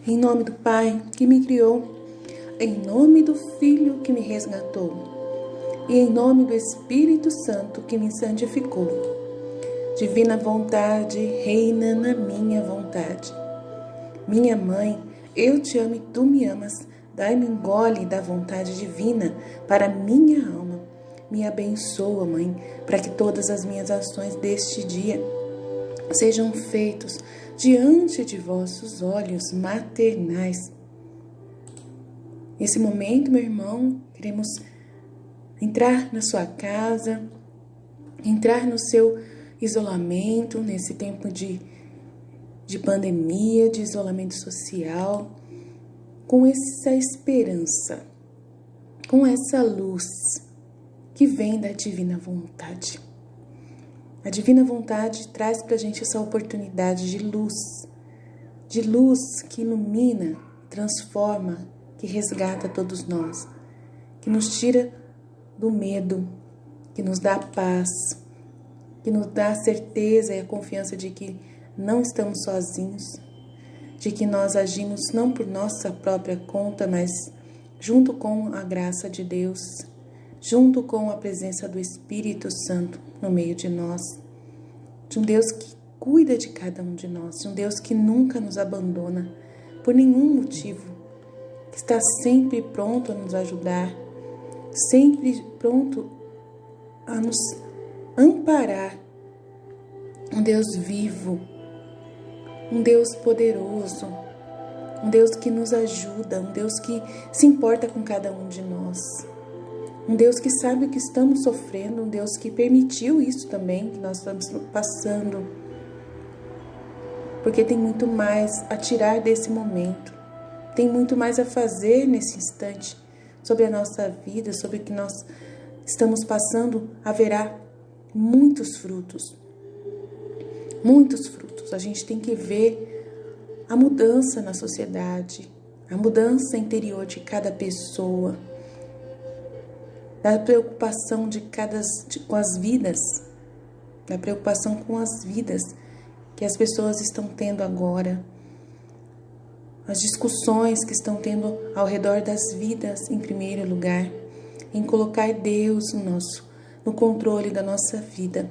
Em nome do Pai que me criou, em nome do Filho que me resgatou, e em nome do Espírito Santo que me santificou. Divina vontade, reina na minha vontade. Minha mãe, eu te amo e tu me amas. Dai-me um gole da vontade divina para minha alma. Me abençoa, Mãe, para que todas as minhas ações deste dia sejam feitos diante de vossos olhos maternais. Nesse momento, meu irmão, queremos entrar na sua casa, entrar no seu isolamento, nesse tempo de pandemia, de isolamento social, com essa esperança, com essa luz que vem da divina vontade. A divina vontade traz para a gente essa oportunidade de luz que ilumina, transforma, que resgata todos nós, que nos tira do medo, que nos dá paz, que nos dá a certeza e a confiança de que não estamos sozinhos, de que nós agimos não por nossa própria conta, mas junto com a graça de Deus, junto com a presença do Espírito Santo no meio de nós, de um Deus que cuida de cada um de nós, de um Deus que nunca nos abandona por nenhum motivo, que está sempre pronto a nos ajudar, sempre pronto a nos amparar. Um Deus vivo, um Deus poderoso, um Deus que nos ajuda, um Deus que se importa com cada um de nós, um Deus que sabe o que estamos sofrendo, um Deus que permitiu isso também, que nós estamos passando, porque tem muito mais a tirar desse momento, tem muito mais a fazer nesse instante sobre a nossa vida, sobre o que nós estamos passando. Haverá muitos frutos. Muitos frutos. A gente tem que ver a mudança na sociedade, a mudança interior de cada pessoa, da preocupação com as vidas, da preocupação com as vidas que as pessoas estão tendo agora, as discussões que estão tendo ao redor das vidas em primeiro lugar, em colocar Deus no controle da nossa vida.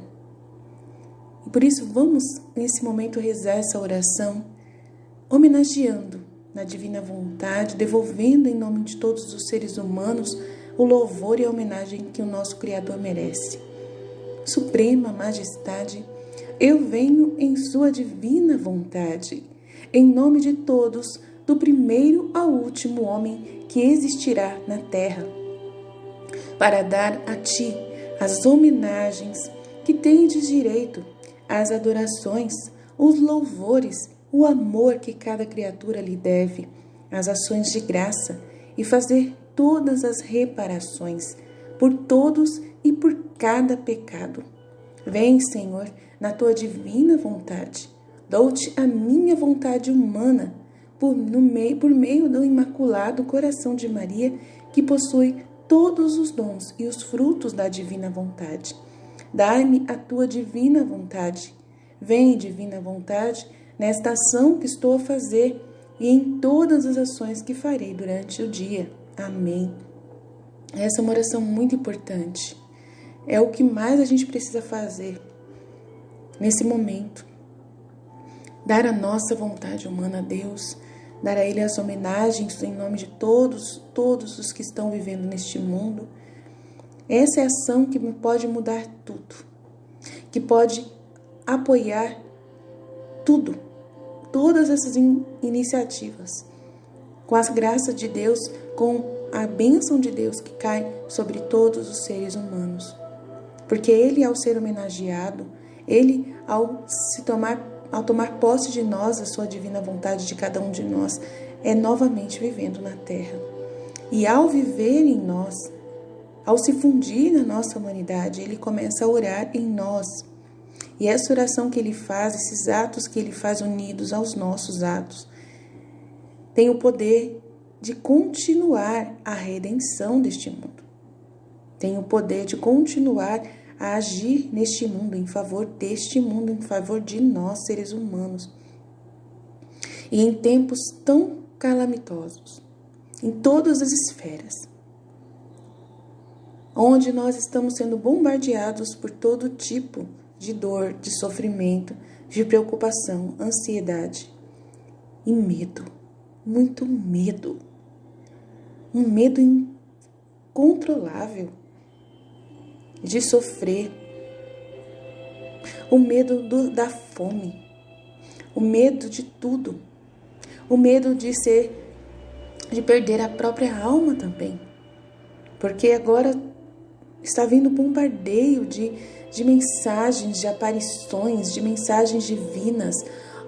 E por isso vamos, nesse momento, rezar essa oração, homenageando na divina vontade, devolvendo em nome de todos os seres humanos o louvor e a homenagem que o nosso Criador merece. Suprema Majestade, eu venho em sua divina vontade, em nome de todos, do primeiro ao último homem que existirá na terra, para dar a ti as homenagens que tendes direito, as adorações, os louvores, o amor que cada criatura lhe deve, as ações de graça e fazer todas as reparações por todos e por cada pecado. Vem, Senhor, na tua divina vontade. Dou-te a minha vontade humana por meio do imaculado coração de Maria, que possui todos os dons e os frutos da divina vontade. Dai-me a tua divina vontade. Vem, divina vontade, nesta ação que estou a fazer e em todas as ações que farei durante o dia. Amém. Essa é uma oração muito importante. É o que mais a gente precisa fazer nesse momento. Dar a nossa vontade humana a Deus, dar a Ele as homenagens em nome de todos os que estão vivendo neste mundo. Essa é a ação que pode mudar tudo, que pode apoiar tudo, todas essas iniciativas, com as graças de Deus, com a bênção de Deus que cai sobre todos os seres humanos. Porque Ele, ao ser homenageado, Ele, ao tomar posse de nós, a sua divina vontade de cada um de nós, é novamente vivendo na terra. E ao viver em nós, ao se fundir na nossa humanidade, Ele começa a orar em nós. E essa oração que Ele faz, esses atos que Ele faz unidos aos nossos atos, tem o poder de continuar a redenção deste mundo. Tem o poder de continuar a agir neste mundo, em favor deste mundo, em favor de nós, seres humanos. E em tempos tão calamitosos em todas as esferas, onde nós estamos sendo bombardeados por todo tipo de dor, de sofrimento, de preocupação, ansiedade e medo, muito medo, um medo incontrolável de sofrer, o medo da fome, o medo de tudo, o medo de perder a própria alma também, porque agora está vindo um bombardeio de mensagens, de aparições, de mensagens divinas,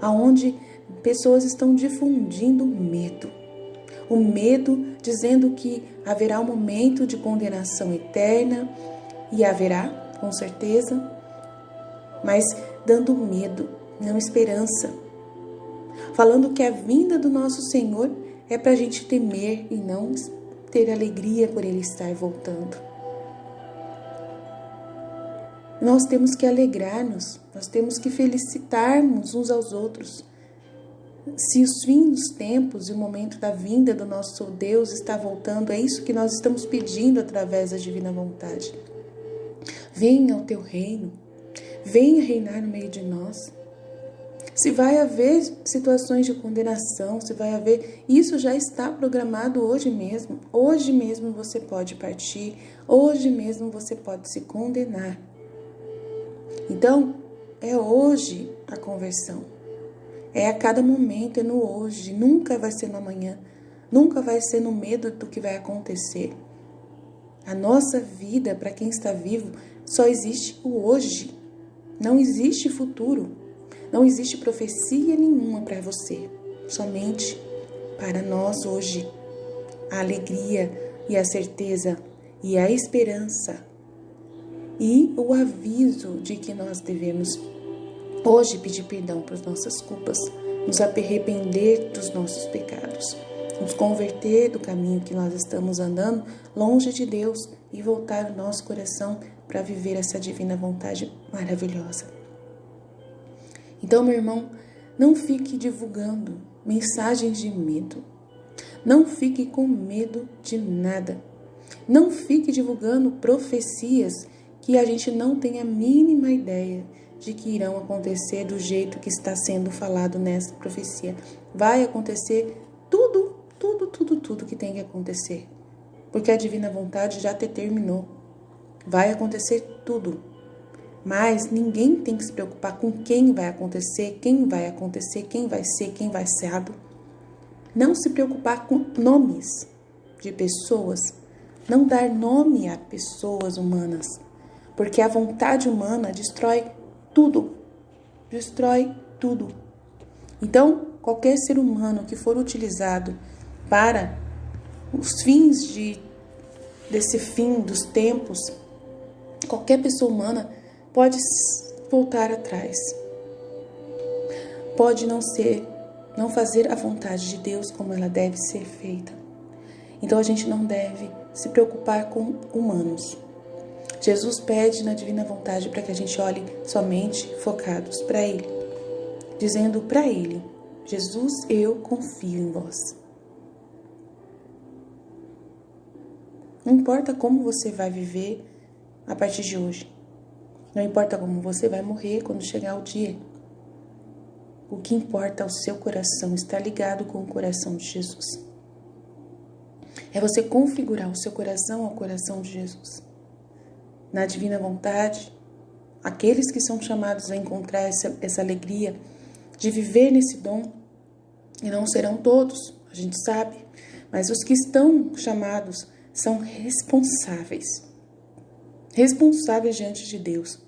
aonde pessoas estão difundindo medo. O medo dizendo que haverá um momento de condenação eterna, e haverá, com certeza, mas dando medo, não esperança. Falando que a vinda do nosso Senhor é para a gente temer e não ter alegria por Ele estar voltando. Nós temos que alegrar-nos, nós temos que felicitar-nos uns aos outros. Se os fins dos tempos e o momento da vinda do nosso Deus está voltando, é isso que nós estamos pedindo através da divina vontade. Venha o teu reino, venha reinar no meio de nós. Se vai haver situações de condenação, se vai haver, isso já está programado hoje mesmo. Hoje mesmo você pode partir, hoje mesmo você pode se condenar. Então, é hoje a conversão. É a cada momento, é no hoje. Nunca vai ser no amanhã. Nunca vai ser no medo do que vai acontecer. A nossa vida, para quem está vivo, só existe o hoje. Não existe futuro. Não existe profecia nenhuma para você. Somente para nós hoje. A alegria e a certeza e a esperança. E o aviso de que nós devemos hoje pedir perdão por nossas culpas, nos arrepender dos nossos pecados, nos converter do caminho que nós estamos andando longe de Deus e voltar o nosso coração para viver essa divina vontade maravilhosa. Então, meu irmão, não fique divulgando mensagens de medo. Não fique com medo de nada. Não fique divulgando profecias que a gente não tem a mínima ideia de que irão acontecer do jeito que está sendo falado nessa profecia. Vai acontecer tudo que tem que acontecer. Porque a divina vontade já terminou. Vai acontecer tudo. Mas ninguém tem que se preocupar com quem vai acontecer, quem vai ser, quem vai ser. Não se preocupar com nomes de pessoas. Não dar nome a pessoas humanas. Porque a vontade humana destrói tudo. Destrói tudo. Então, qualquer ser humano que for utilizado para os fins desse fim dos tempos, qualquer pessoa humana pode voltar atrás. Pode não fazer a vontade de Deus como ela deve ser feita. Então a gente não deve se preocupar com humanos. Jesus pede na divina vontade para que a gente olhe somente focados para Ele, dizendo para Ele: Jesus, eu confio em vós. Não importa como você vai viver a partir de hoje. Não importa como você vai morrer quando chegar o dia. O que importa é o seu coração estar ligado com o coração de Jesus. É você configurar o seu coração ao coração de Jesus. Na divina vontade, aqueles que são chamados a encontrar essa alegria de viver nesse dom, e não serão todos, a gente sabe, mas os que estão chamados são responsáveis diante de Deus.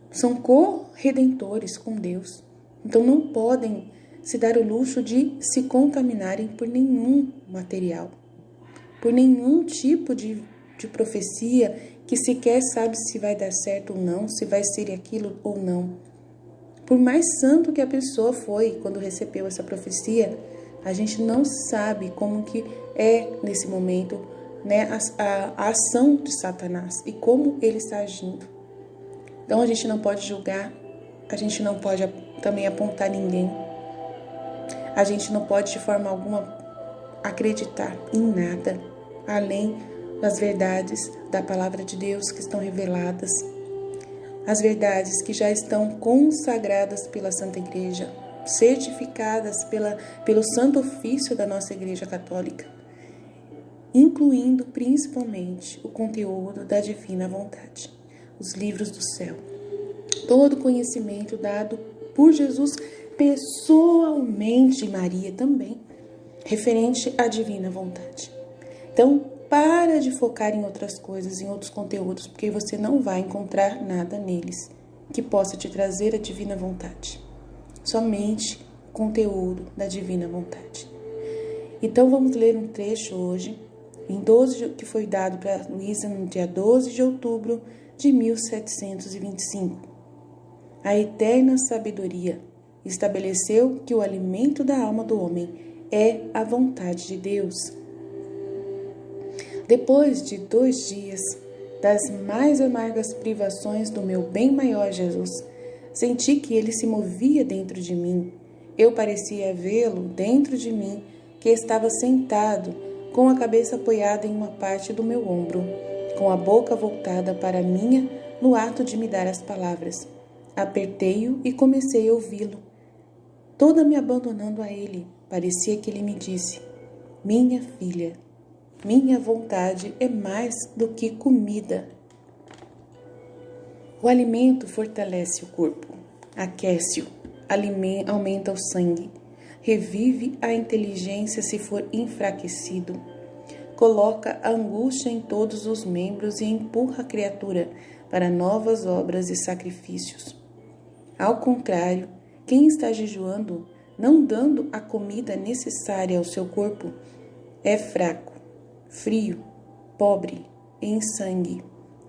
São corredentores com Deus, então não podem se dar o luxo de se contaminarem por nenhum material, por nenhum tipo de profecia que sequer sabe se vai dar certo ou não, se vai ser aquilo ou não. Por mais santo que a pessoa foi quando recebeu essa profecia, a gente não sabe como que é nesse momento, né, a ação de Satanás e como ele está agindo. Então a gente não pode julgar, a gente não pode também apontar ninguém. A gente não pode de forma alguma acreditar em nada além das verdades da palavra de Deus que estão reveladas, as verdades que já estão consagradas pela Santa Igreja, certificadas pelo Santo Ofício da nossa Igreja Católica, incluindo principalmente o conteúdo da Divina Vontade, os livros do céu, todo conhecimento dado por Jesus pessoalmente, Maria também, referente à Divina Vontade. Então, para de focar em outras coisas, em outros conteúdos, porque você não vai encontrar nada neles que possa te trazer a Divina Vontade. Somente conteúdo da Divina Vontade. Então, vamos ler um trecho hoje, que foi dado para Luísa no dia 12 de outubro de 1725. A eterna sabedoria estabeleceu que o alimento da alma do homem é a vontade de Deus. Depois de 2 dias das mais amargas privações do meu bem maior Jesus, senti que ele se movia dentro de mim. Eu parecia vê-lo dentro de mim, que estava sentado, com a cabeça apoiada em uma parte do meu ombro, com a boca voltada para mim no ato de me dar as palavras. Apertei-o e comecei a ouvi-lo. Toda me abandonando a ele, parecia que ele me disse: minha filha, minha vontade é mais do que comida. O alimento fortalece o corpo, aquece-o, aumenta o sangue, revive a inteligência se for enfraquecido, coloca a angústia em todos os membros e empurra a criatura para novas obras e sacrifícios. Ao contrário, quem está jejuando, não dando a comida necessária ao seu corpo, é fraco, frio, pobre em sangue,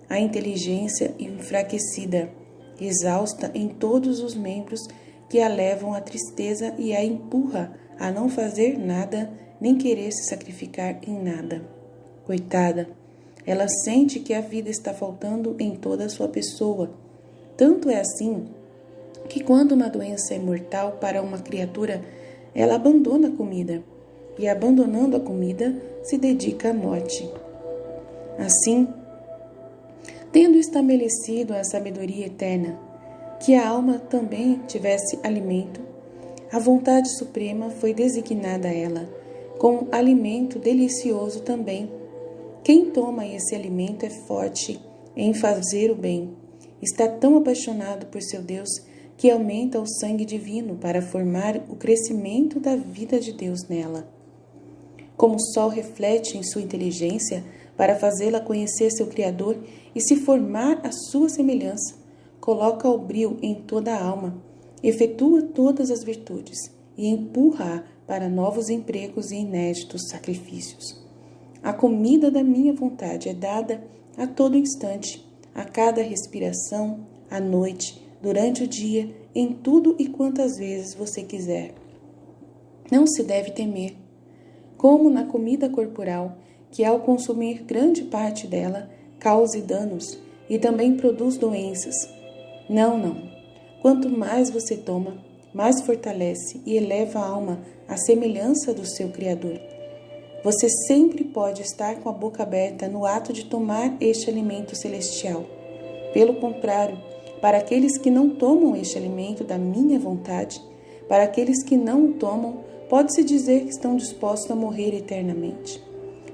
a inteligência enfraquecida, exausta em todos os membros que a levam à tristeza e a empurra a não fazer nada nem querer se sacrificar em nada. Coitada, ela sente que a vida está faltando em toda a sua pessoa. Tanto é assim que quando uma doença é mortal para uma criatura, ela abandona a comida e, abandonando a comida, se dedica à morte. Assim, tendo estabelecido a sabedoria eterna, que a alma também tivesse alimento, a vontade suprema foi designada a ela, com alimento delicioso também. Quem toma esse alimento é forte em fazer o bem, está tão apaixonado por seu Deus que aumenta o sangue divino para formar o crescimento da vida de Deus nela. Como o sol reflete em sua inteligência para fazê-la conhecer seu Criador e se formar à sua semelhança, coloca o brio em toda a alma, efetua todas as virtudes e empurra-a para novos empregos e inéditos sacrifícios. A comida da minha vontade é dada a todo instante, a cada respiração, à noite, durante o dia, em tudo e quantas vezes você quiser. Não se deve temer, como na comida corporal, que ao consumir grande parte dela, cause danos e também produz doenças. Não. Quanto mais você toma, mais fortalece e eleva a alma à semelhança do seu Criador. Você sempre pode estar com a boca aberta no ato de tomar este alimento celestial. Pelo contrário, para aqueles que não tomam este alimento da minha vontade, para aqueles que não o tomam, pode-se dizer que estão dispostos a morrer eternamente.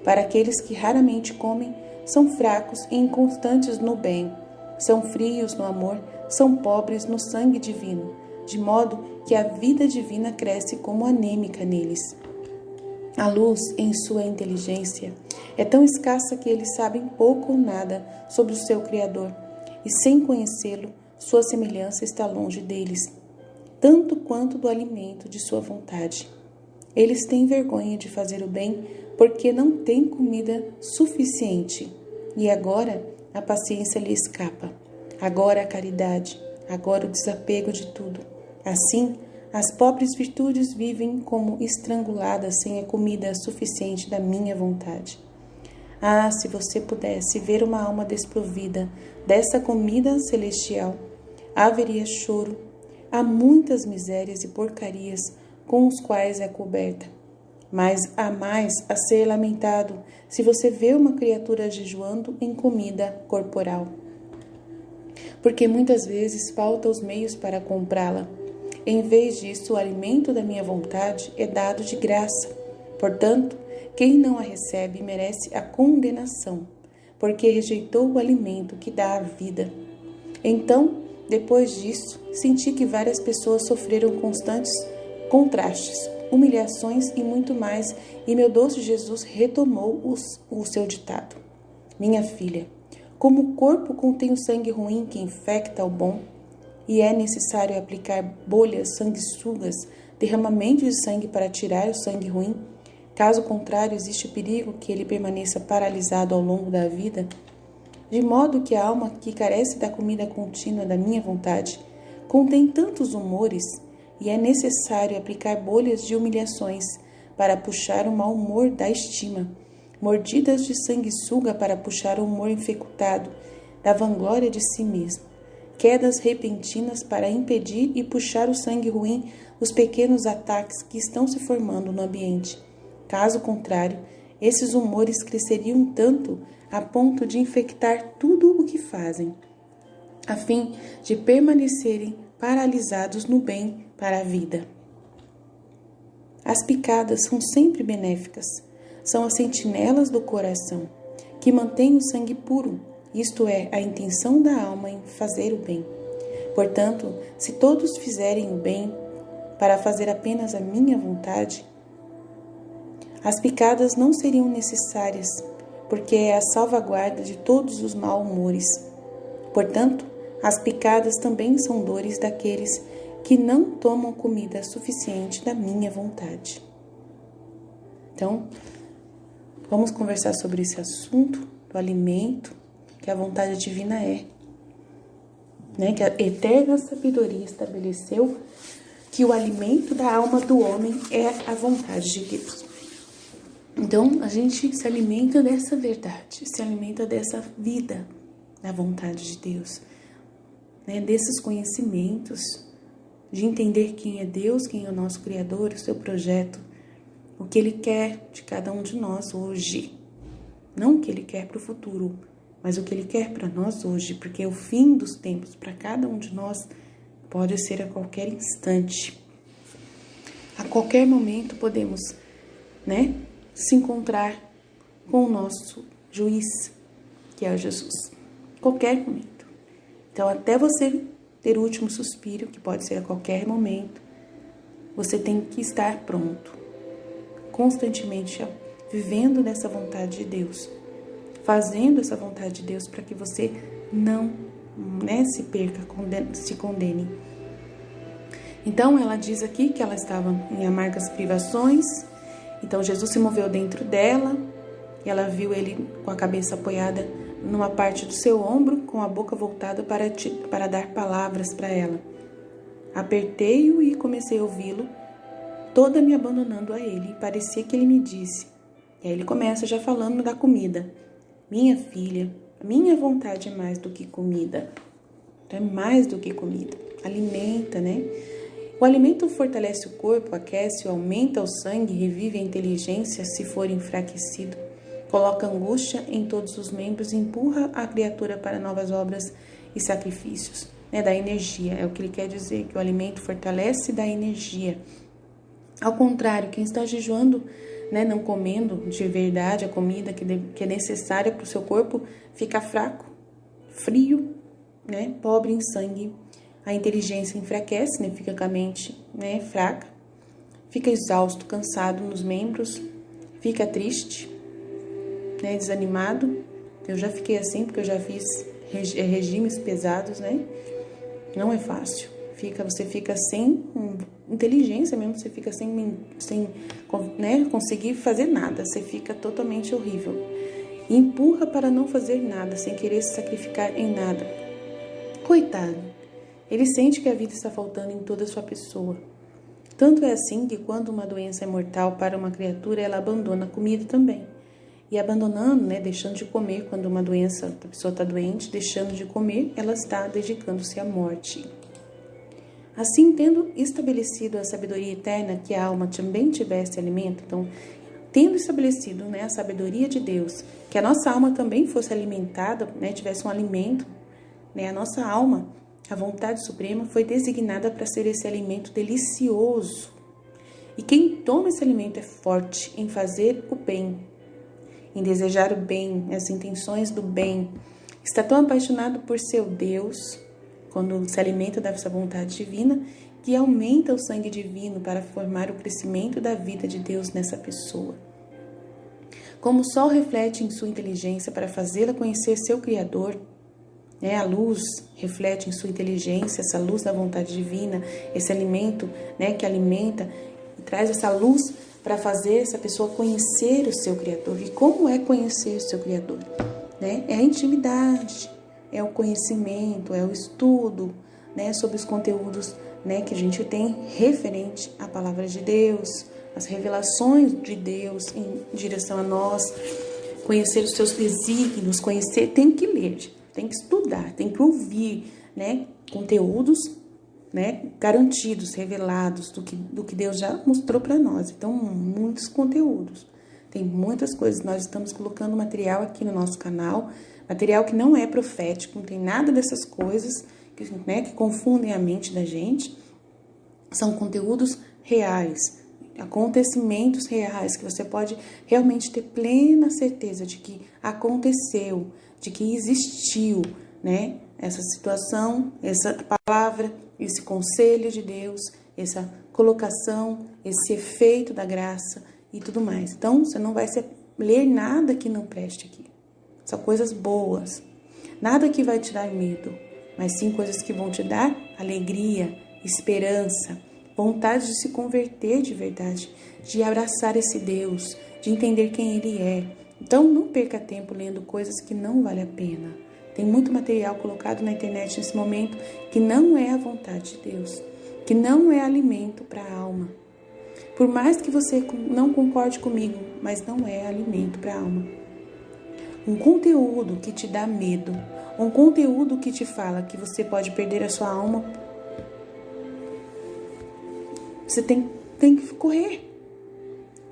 Para aqueles que raramente comem, são fracos e inconstantes no bem, são frios no amor, são pobres no sangue divino, de modo que a vida divina cresce como anêmica neles. A luz em sua inteligência é tão escassa que eles sabem pouco ou nada sobre o seu Criador, e sem conhecê-lo, sua semelhança está longe deles, tanto quanto do alimento de sua vontade. Eles têm vergonha de fazer o bem porque não têm comida suficiente, e agora a paciência lhe escapa, agora a caridade, agora o desapego de tudo. Assim, as pobres virtudes vivem como estranguladas sem a comida suficiente da minha vontade. Ah, se você pudesse ver uma alma desprovida dessa comida celestial, haveria choro. Há muitas misérias e porcarias com os quais é coberta. Mas há mais a ser lamentado se você vê uma criatura jejuando em comida corporal. Porque muitas vezes faltam os meios para comprá-la. Em vez disso, o alimento da minha vontade é dado de graça. Portanto, quem não a recebe merece a condenação, porque rejeitou o alimento que dá a vida. Então, depois disso, senti que várias pessoas sofreram constantes contrastes, humilhações e muito mais, e meu doce Jesus retomou o seu ditado. Minha filha, como o corpo contém o sangue ruim que infecta o bom, e é necessário aplicar bolhas sanguessugas, derramamento de sangue para tirar o sangue ruim, caso contrário existe o perigo que ele permaneça paralisado ao longo da vida, de modo que a alma que carece da comida contínua da minha vontade contém tantos humores e é necessário aplicar bolhas de humilhações para puxar o mau humor da estima, mordidas de sanguessuga para puxar o humor infectado da vanglória de si mesmo, quedas repentinas para impedir e puxar o sangue ruim os pequenos ataques que estão se formando no ambiente. Caso contrário, esses humores cresceriam tanto a ponto de infectar tudo o que fazem, a fim de permanecerem paralisados no bem para a vida. As picadas são sempre benéficas, são as sentinelas do coração, que mantêm o sangue puro, isto é, a intenção da alma em fazer o bem. Portanto, se todos fizerem o bem para fazer apenas a minha vontade, as picadas não seriam necessárias, porque é a salvaguarda de todos os maus humores. Portanto, as picadas também são dores daqueles que não tomam comida suficiente da minha vontade. Então, vamos conversar sobre esse assunto do alimento que a vontade divina é, né? Que a eterna sabedoria estabeleceu que o alimento da alma do homem é a vontade de Deus. Então, a gente se alimenta dessa verdade, se alimenta dessa vida da vontade de Deus, né? Desses conhecimentos, de entender quem é Deus, quem é o nosso Criador, o seu projeto, o que Ele quer de cada um de nós hoje. Não o que Ele quer para o futuro, mas o que Ele quer para nós hoje, porque o fim dos tempos para cada um de nós pode ser a qualquer instante. A qualquer momento podemos, né, se encontrar com o nosso juiz, que é Jesus. Qualquer momento. Então, até você ter o último suspiro, que pode ser a qualquer momento, você tem que estar pronto, constantemente vivendo nessa vontade de Deus, fazendo essa vontade de Deus para que você não, né, se perca, se condene. Então, ela diz aqui que ela estava em amargas privações. Então, Jesus se moveu dentro dela e ela viu ele com a cabeça apoiada numa parte do seu ombro, com a boca voltada para dar palavras para ela. Apertei-o e comecei a ouvi-lo, toda me abandonando a ele. Parecia que ele me disse. E aí ele começa já falando da comida. Minha filha, minha vontade é mais do que comida. É mais do que comida. Alimenta, né? O alimento fortalece o corpo, aquece, aumenta o sangue, revive a inteligência se for enfraquecido, coloca angústia em todos os membros e empurra a criatura para novas obras e sacrifícios. Né? Dá energia, é o que ele quer dizer, que o alimento fortalece e dá energia. Ao contrário, quem está jejuando, né, não comendo de verdade a comida que é necessária para o seu corpo, fica fraco, frio, né, pobre em sangue. A inteligência enfraquece, né? Fica com a mente, né, fraca, fica exausto, cansado nos membros, fica triste, né, desanimado. Eu já fiquei assim porque eu já fiz regimes pesados, né? Não é fácil. Você fica sem inteligência mesmo, você fica sem né, conseguir fazer nada, você fica totalmente horrível. E empurra para não fazer nada, sem querer se sacrificar em nada. Coitado. Ele sente que a vida está faltando em toda a sua pessoa. Tanto é assim que quando uma doença é mortal para uma criatura, ela abandona a comida também. E abandonando, né, deixando de comer, quando uma doença, a pessoa está doente, deixando de comer, ela está dedicando-se à morte. Assim, tendo estabelecido a sabedoria eterna, que a alma também tivesse alimento, então, tendo estabelecido, né, a sabedoria de Deus, que a nossa alma também fosse alimentada, né, tivesse um alimento, né, a nossa alma, a vontade suprema, foi designada para ser esse alimento delicioso. E quem toma esse alimento é forte em fazer o bem, em desejar o bem, as intenções do bem. Está tão apaixonado por seu Deus, quando se alimenta dessa vontade divina, que aumenta o sangue divino para formar o crescimento da vida de Deus nessa pessoa. Como o sol reflete em sua inteligência para fazê-la conhecer seu Criador, né? A luz reflete em sua inteligência, essa luz da vontade divina, esse alimento, né, que alimenta e traz essa luz para fazer essa pessoa conhecer o seu Criador. E como é conhecer o seu Criador? Né? É a intimidade, é o conhecimento, é o estudo, né, sobre os conteúdos, né, que a gente tem referente à palavra de Deus, as revelações de Deus em direção a nós, conhecer os seus desígnios, conhecer, tem que ler, tem que estudar, tem que ouvir, né, conteúdos, né, garantidos, revelados do que Deus já mostrou para nós. Então, muitos conteúdos, tem muitas coisas. Nós estamos colocando material aqui no nosso canal, material que não é profético, não tem nada dessas coisas que, né, que confundem a mente da gente. São conteúdos reais, acontecimentos reais, que você pode realmente ter plena certeza de que aconteceu, de que existiu, né, essa situação, essa palavra, esse conselho de Deus, essa colocação, esse efeito da graça e tudo mais. Então, você não vai ler nada que não preste aqui. São coisas boas. Nada que vai te dar medo, mas sim coisas que vão te dar alegria, esperança, vontade de se converter de verdade, de abraçar esse Deus, de entender quem Ele é. Então, não perca tempo lendo coisas que não vale a pena. Tem muito material colocado na internet nesse momento que não é a vontade de Deus, que não é alimento para a alma. Por mais que você não concorde comigo, mas não é alimento para a alma. Um conteúdo que te dá medo, um conteúdo que te fala que você pode perder a sua alma, você tem que correr.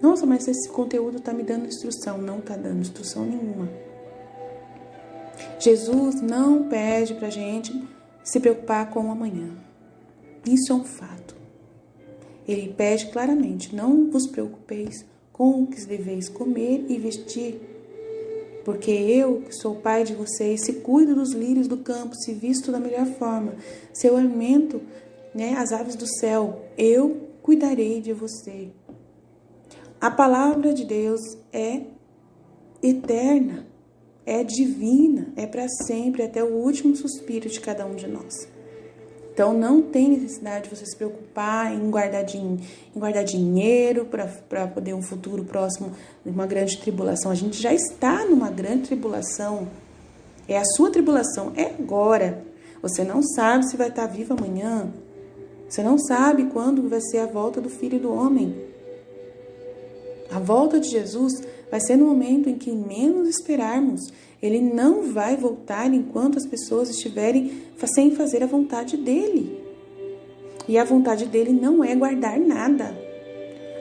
Nossa, mas esse conteúdo está me dando instrução. Não está dando instrução nenhuma. Jesus não pede para a gente se preocupar com o amanhã. Isso é um fato. Ele pede claramente: não vos preocupeis com o que deveis comer e vestir, porque eu, que sou o pai de vocês, se cuido dos lírios do campo, se visto da melhor forma, se eu alimento, né, as aves do céu, eu cuidarei de você. A palavra de Deus é eterna, é divina, é para sempre, até o último suspiro de cada um de nós. Então, não tem necessidade de você se preocupar em guardar dinheiro para poder um futuro próximo de uma grande tribulação. A gente já está numa grande tribulação. É a sua tribulação, é agora. Você não sabe se vai estar vivo amanhã. Você não sabe quando vai ser a volta do Filho do Homem. A volta de Jesus vai ser no momento em que menos esperarmos. Ele não vai voltar enquanto as pessoas estiverem sem fazer a vontade dele. E a vontade dele não é guardar nada.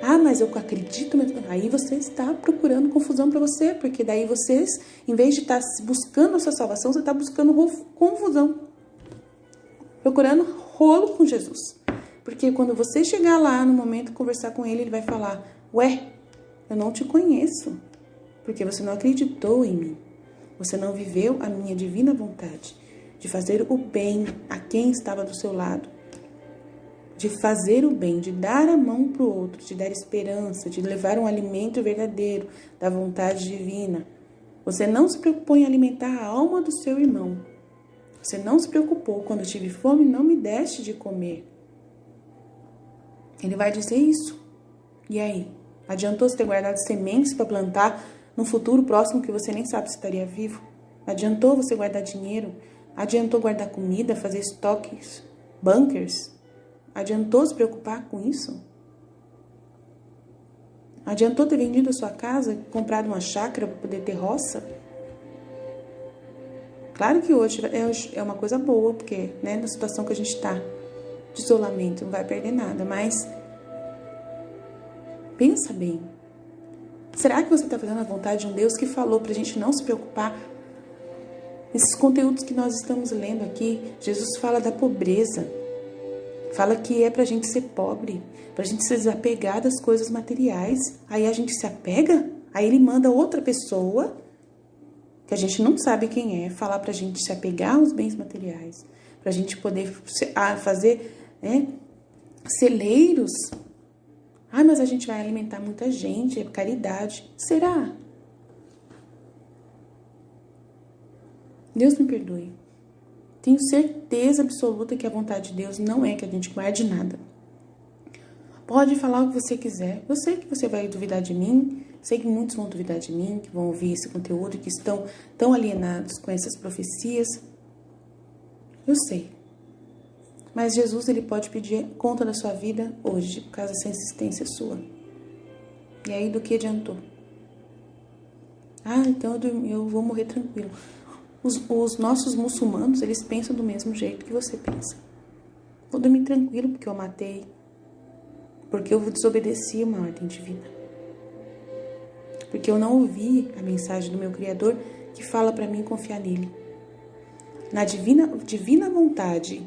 Ah, mas eu acredito. Aí você está procurando confusão para você, porque daí vocês, em vez de estar buscando a sua salvação, você está buscando confusão. Procurando rolo com Jesus. Porque quando você chegar lá no momento de conversar com ele, ele vai falar: ué, eu não te conheço, porque você não acreditou em mim. Você não viveu a minha divina vontade de fazer o bem a quem estava do seu lado, de fazer o bem, de dar a mão para o outro, de dar esperança, de levar um alimento verdadeiro da vontade divina. Você não se preocupou em alimentar a alma do seu irmão. Você não se preocupou: quando eu tive fome, não me deste de comer. Ele vai dizer isso. E aí? Adiantou você ter guardado sementes para plantar no futuro próximo que você nem sabe se estaria vivo? Adiantou você guardar dinheiro? Adiantou guardar comida, fazer estoques, bunkers? Adiantou se preocupar com isso? Adiantou ter vendido a sua casa, comprado uma chácara para poder ter roça? Claro que hoje é uma coisa boa, porque, né, na situação que a gente está. de isolamento, não vai perder nada, mas pensa bem. Será que você está fazendo a vontade de um Deus que falou para a gente não se preocupar? Esses conteúdos que nós estamos lendo aqui, Jesus fala da pobreza, fala que é para a gente ser pobre, para a gente se desapegar das coisas materiais. Aí a gente se apega, aí ele manda outra pessoa, que a gente não sabe quem é, falar para a gente se apegar aos bens materiais, para a gente poder fazer celeiros. Mas a gente vai alimentar muita gente, é caridade. Será? Deus me perdoe. Tenho certeza absoluta que a vontade de Deus não é que a gente guarde nada. Pode falar o que você quiser. Eu sei que você vai duvidar de mim. Sei que muitos vão duvidar de mim, que vão ouvir esse conteúdo, que estão tão alienados com essas profecias. Eu sei. Mas Jesus, ele pode pedir conta da sua vida hoje, por causa dessa insistência sua. E aí, do que adiantou? Então eu vou morrer tranquilo. Os nossos muçulmanos, eles pensam do mesmo jeito que você pensa. Vou dormir tranquilo porque eu matei. Porque eu desobedeci uma ordem divina. Porque eu não ouvi a mensagem do meu Criador que fala para mim confiar nele. Na divina vontade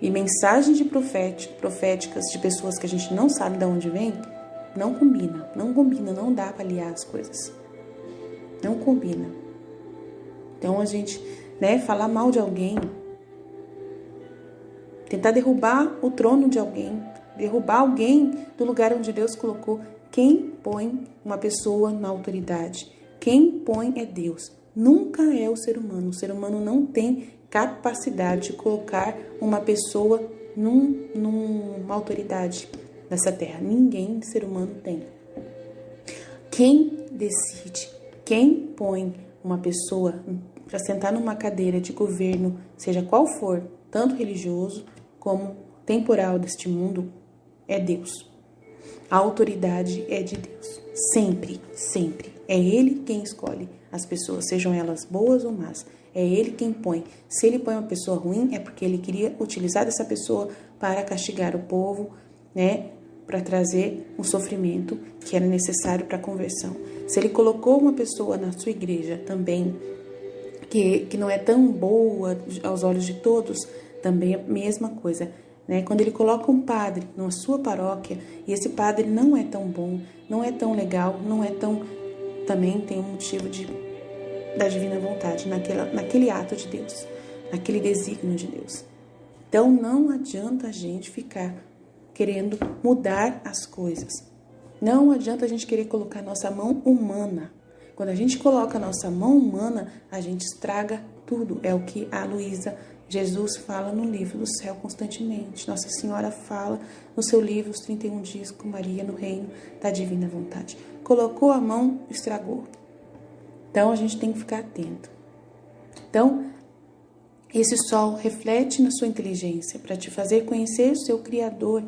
e mensagens proféticas de pessoas que a gente não sabe de onde vem, não combina, não dá para aliar as coisas. Não combina. Então a gente, falar mal de alguém, tentar derrubar o trono de alguém, derrubar alguém do lugar onde Deus colocou. Quem põe uma pessoa na autoridade? Quem põe é Deus. Nunca é o ser humano. O ser humano não tem capacidade de colocar uma pessoa numa autoridade nessa terra. Ninguém, ser humano, tem. Quem decide, quem põe uma pessoa para sentar numa cadeira de governo, seja qual for, tanto religioso como temporal deste mundo, é Deus. A autoridade é de Deus. Sempre, sempre. É Ele quem escolhe as pessoas, sejam elas boas ou más. É Ele quem põe. Se Ele põe uma pessoa ruim, é porque Ele queria utilizar essa pessoa para castigar o povo, para trazer um sofrimento que era necessário para a conversão. Se Ele colocou uma pessoa na sua igreja também, que não é tão boa aos olhos de todos, também é a mesma coisa. Quando Ele coloca um padre na sua paróquia, e esse padre não é tão bom, não é tão legal, também tem um motivo da divina vontade, naquele ato de Deus, naquele desígnio de Deus. Então não adianta a gente ficar querendo mudar as coisas. Não adianta a gente querer colocar nossa mão humana. Quando a gente coloca a nossa mão humana, a gente estraga tudo. É o que a Luísa Jesus fala no livro do céu constantemente. Nossa Senhora fala no seu livro, Os 31 Dias com Maria no Reino da Divina Vontade. Colocou a mão, estragou. Então, a gente tem que ficar atento. Então, esse sol reflete na sua inteligência para te fazer conhecer o seu Criador.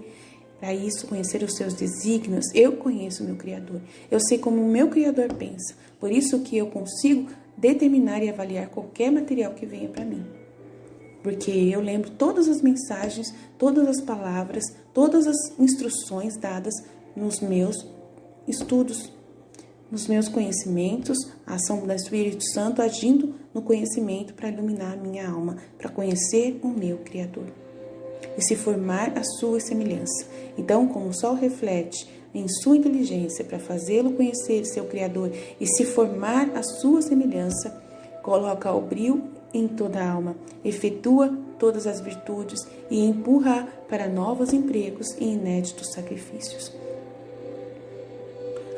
Para isso, conhecer os seus desígnios. Eu conheço o meu Criador. Eu sei como o meu Criador pensa. Por isso que eu consigo determinar e avaliar qualquer material que venha para mim. Porque eu lembro todas as mensagens, todas as palavras, todas as instruções dadas nos meus estudos, nos meus conhecimentos, a ação do Espírito Santo agindo no conhecimento para iluminar a minha alma, para conhecer o meu Criador e se formar a sua semelhança. Então, como o sol reflete em sua inteligência para fazê-lo conhecer seu Criador e se formar a sua semelhança, coloca o brilho em toda a alma, efetua todas as virtudes e empurra para novos empregos e inéditos sacrifícios.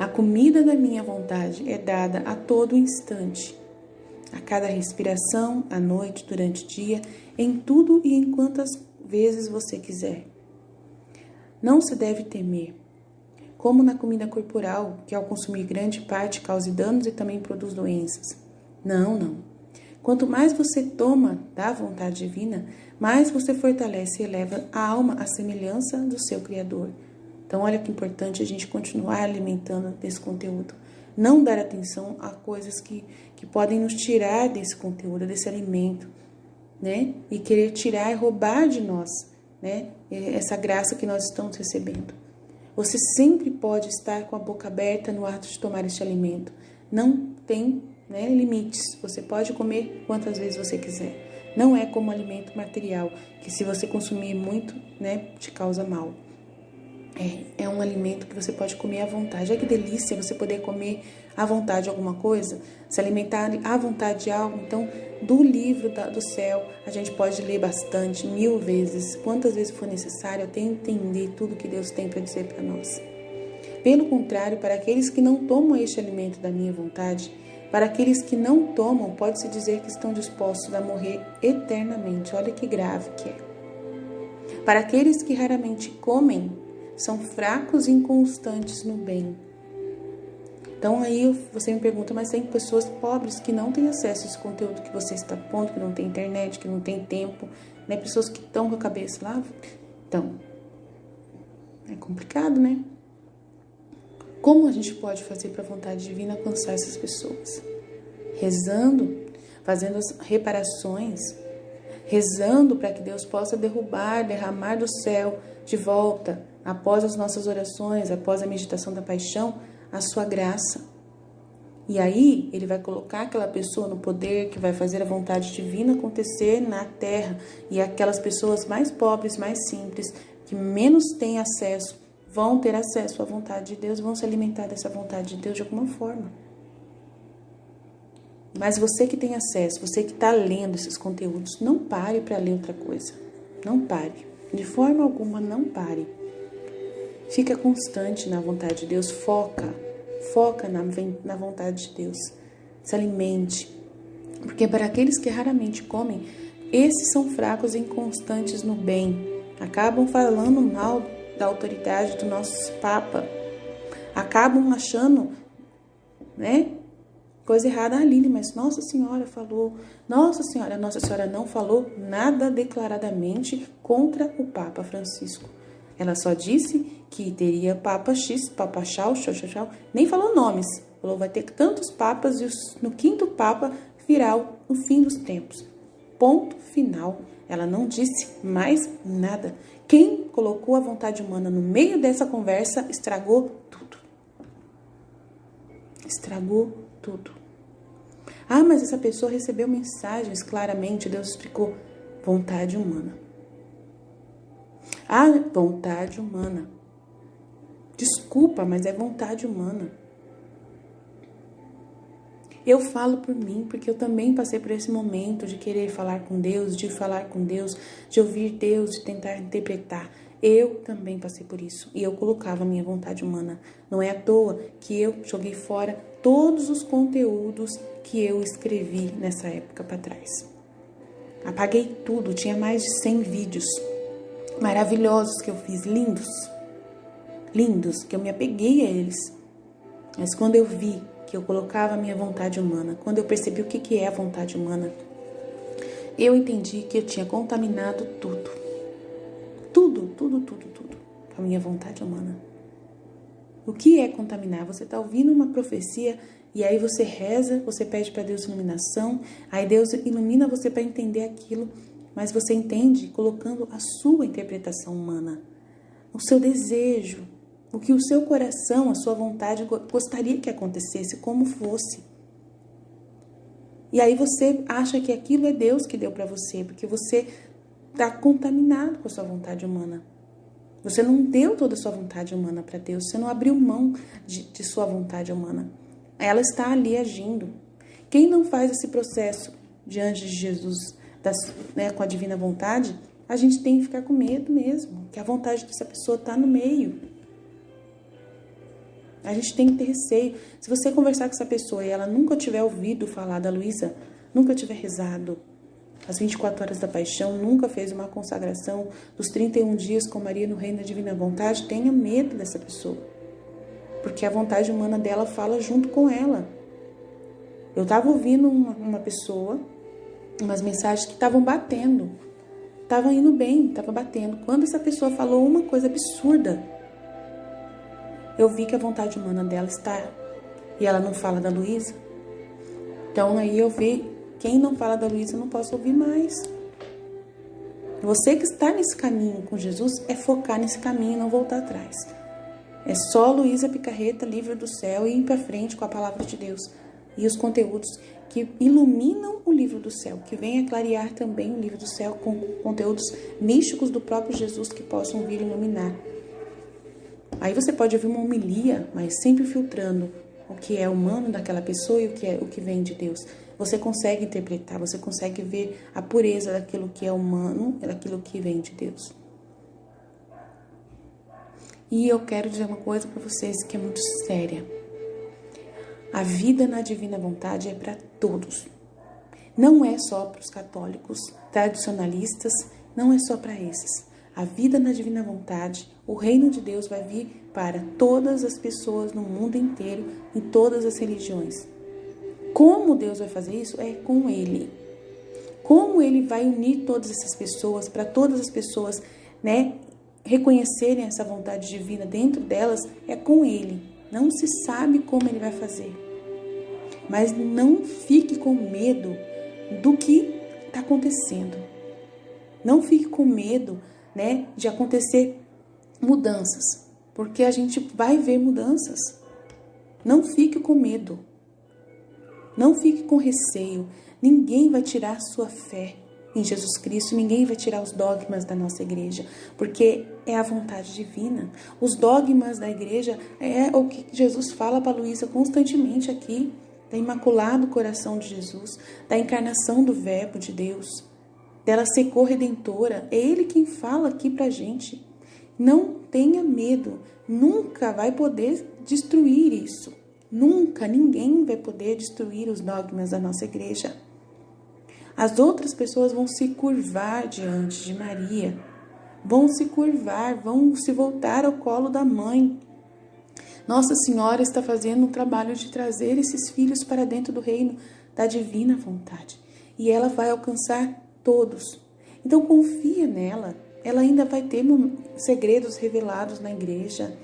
A comida da minha vontade é dada a todo instante, a cada respiração, à noite, durante o dia, em tudo e em quantas vezes você quiser. Não se deve temer, como na comida corporal, que ao consumir grande parte cause danos e também produz doenças. Não. Quanto mais você toma da vontade divina, mais você fortalece e eleva a alma à semelhança do seu Criador. Então, olha que importante a gente continuar alimentando desse conteúdo. Não dar atenção a coisas que podem nos tirar desse conteúdo, desse alimento. né? E querer tirar e roubar de nós, né? Essa graça que nós estamos recebendo. Você sempre pode estar com a boca aberta no ato de tomar este alimento. Não tem, né, limites. Você pode comer quantas vezes você quiser. Não é como alimento material, que se você consumir muito, né, te causa mal. É um alimento que você pode comer à vontade. Olha que delícia você poder comer à vontade alguma coisa, se alimentar à vontade de algo. Então, do livro do céu, a gente pode ler bastante, 1000 vezes, quantas vezes for necessário, até entender tudo que Deus tem para dizer para nós. Pelo contrário, para aqueles que não tomam este alimento da minha vontade, para aqueles que não tomam, pode-se dizer que estão dispostos a morrer eternamente. Olha que grave que é. Para aqueles que raramente comem, são fracos e inconstantes no bem. Então aí você me pergunta, mas tem pessoas pobres que não têm acesso a esse conteúdo que você está pondo, que não tem internet, que não tem tempo, né? Pessoas que estão com a cabeça lá. Então, é complicado, né? Como a gente pode fazer para a vontade divina alcançar essas pessoas? Rezando, fazendo as reparações, rezando para que Deus possa derramar do céu de volta, após as nossas orações, após a meditação da paixão, a sua graça. E aí, ele vai colocar aquela pessoa no poder que vai fazer a vontade divina acontecer na terra. E aquelas pessoas mais pobres, mais simples, que menos têm acesso, vão ter acesso à vontade de Deus, vão se alimentar dessa vontade de Deus de alguma forma. Mas você que tem acesso, você que está lendo esses conteúdos, não pare para ler outra coisa. Não pare. De forma alguma, não pare. Fica constante na vontade de Deus, foca na vontade de Deus, se alimente, porque para aqueles que raramente comem, esses são fracos e inconstantes no bem, acabam falando mal da autoridade do nosso Papa, acabam achando, né, coisa errada. Aline, mas Nossa Senhora falou, Nossa Senhora não falou nada declaradamente contra o Papa Francisco. Ela só disse que teria Papa X, Papa Chau, nem falou nomes. Falou, vai ter tantos papas e no 5º Papa virá o fim dos tempos. Ponto final. Ela não disse mais nada. Quem colocou a vontade humana no meio dessa conversa estragou tudo. Estragou tudo. Ah, mas essa pessoa recebeu mensagens, claramente Deus explicou. Vontade humana. Ah, vontade humana. Desculpa, mas é vontade humana. Eu falo por mim, porque eu também passei por esse momento de querer falar com Deus, de falar com Deus, de ouvir Deus, de tentar interpretar. Eu também passei por isso. E eu colocava a minha vontade humana. Não é à toa que eu joguei fora todos os conteúdos que eu escrevi nessa época para trás. Apaguei tudo, tinha mais de 100 vídeos maravilhosos que eu fiz, lindos, que eu me apeguei a eles. Mas quando eu vi que eu colocava a minha vontade humana, quando eu percebi o que é a vontade humana, eu entendi que eu tinha contaminado tudo com a minha vontade humana. O que é contaminar? Você está ouvindo uma profecia e aí você reza, você pede para Deus iluminação, aí Deus ilumina você para entender aquilo, mas você entende colocando a sua interpretação humana, o seu desejo, o que o seu coração, a sua vontade gostaria que acontecesse, como fosse. E aí você acha que aquilo é Deus que deu para você, porque você está contaminado com a sua vontade humana. Você não deu toda a sua vontade humana para Deus, você não abriu mão de sua vontade humana. Ela está ali agindo. Quem não faz esse processo diante de Jesus, com a divina vontade, a gente tem que ficar com medo mesmo, que a vontade dessa pessoa está no meio. A gente tem que ter receio. Se você conversar com essa pessoa e ela nunca tiver ouvido falar da Luísa, nunca tiver rezado as 24 horas da paixão, nunca fez uma consagração dos 31 dias com Maria no reino da divina vontade, tenha medo dessa pessoa. Porque a vontade humana dela fala junto com ela. Eu estava ouvindo uma pessoa, umas mensagens que estavam batendo. Estava indo bem, estava batendo. Quando essa pessoa falou uma coisa absurda, eu vi que a vontade humana dela está. E ela não fala da Luísa. Então aí eu vi, quem não fala da Luísa eu não posso ouvir mais. Você que está nesse caminho com Jesus, é focar nesse caminho e não voltar atrás. É só Luísa Picarreta, Livro do Céu, e ir para frente com a palavra de Deus. E os conteúdos que iluminam o Livro do Céu, que vem a clarear também o Livro do Céu com conteúdos místicos do próprio Jesus que possam vir iluminar. Aí você pode ouvir uma homilia, mas sempre filtrando o que é humano daquela pessoa e o que vem de Deus. Você consegue interpretar, você consegue ver a pureza daquilo que é humano e daquilo que vem de Deus. E eu quero dizer uma coisa para vocês que é muito séria. A vida na divina vontade é para todos. Não é só para os católicos tradicionalistas, não é só para esses. A vida na divina vontade, o reino de Deus vai vir para todas as pessoas no mundo inteiro, em todas as religiões. Como Deus vai fazer isso? É com Ele. Como Ele vai unir todas essas pessoas, para todas as pessoas, reconhecerem essa vontade divina dentro delas, é com Ele. Não se sabe como Ele vai fazer. Mas não fique com medo do que está acontecendo. Não fique com medo, de acontecer mudanças, porque a gente vai ver mudanças. Não fique com medo. Não fique com receio. Ninguém vai tirar sua fé em Jesus Cristo, ninguém vai tirar os dogmas da nossa igreja, porque é a vontade divina. Os dogmas da igreja é o que Jesus fala para Luísa constantemente aqui, da Imaculado Coração de Jesus, da encarnação do Verbo de Deus, dela ser corredentora. É Ele quem fala aqui pra gente. Não tenha medo, nunca vai poder destruir isso. Nunca, ninguém vai poder destruir os dogmas da nossa igreja. As outras pessoas vão se curvar diante de Maria, vão se curvar, vão se voltar ao colo da mãe. Nossa Senhora está fazendo um trabalho de trazer esses filhos para dentro do reino da divina vontade. E ela vai alcançar todos. Então confia nela. Ela ainda vai ter segredos revelados na igreja.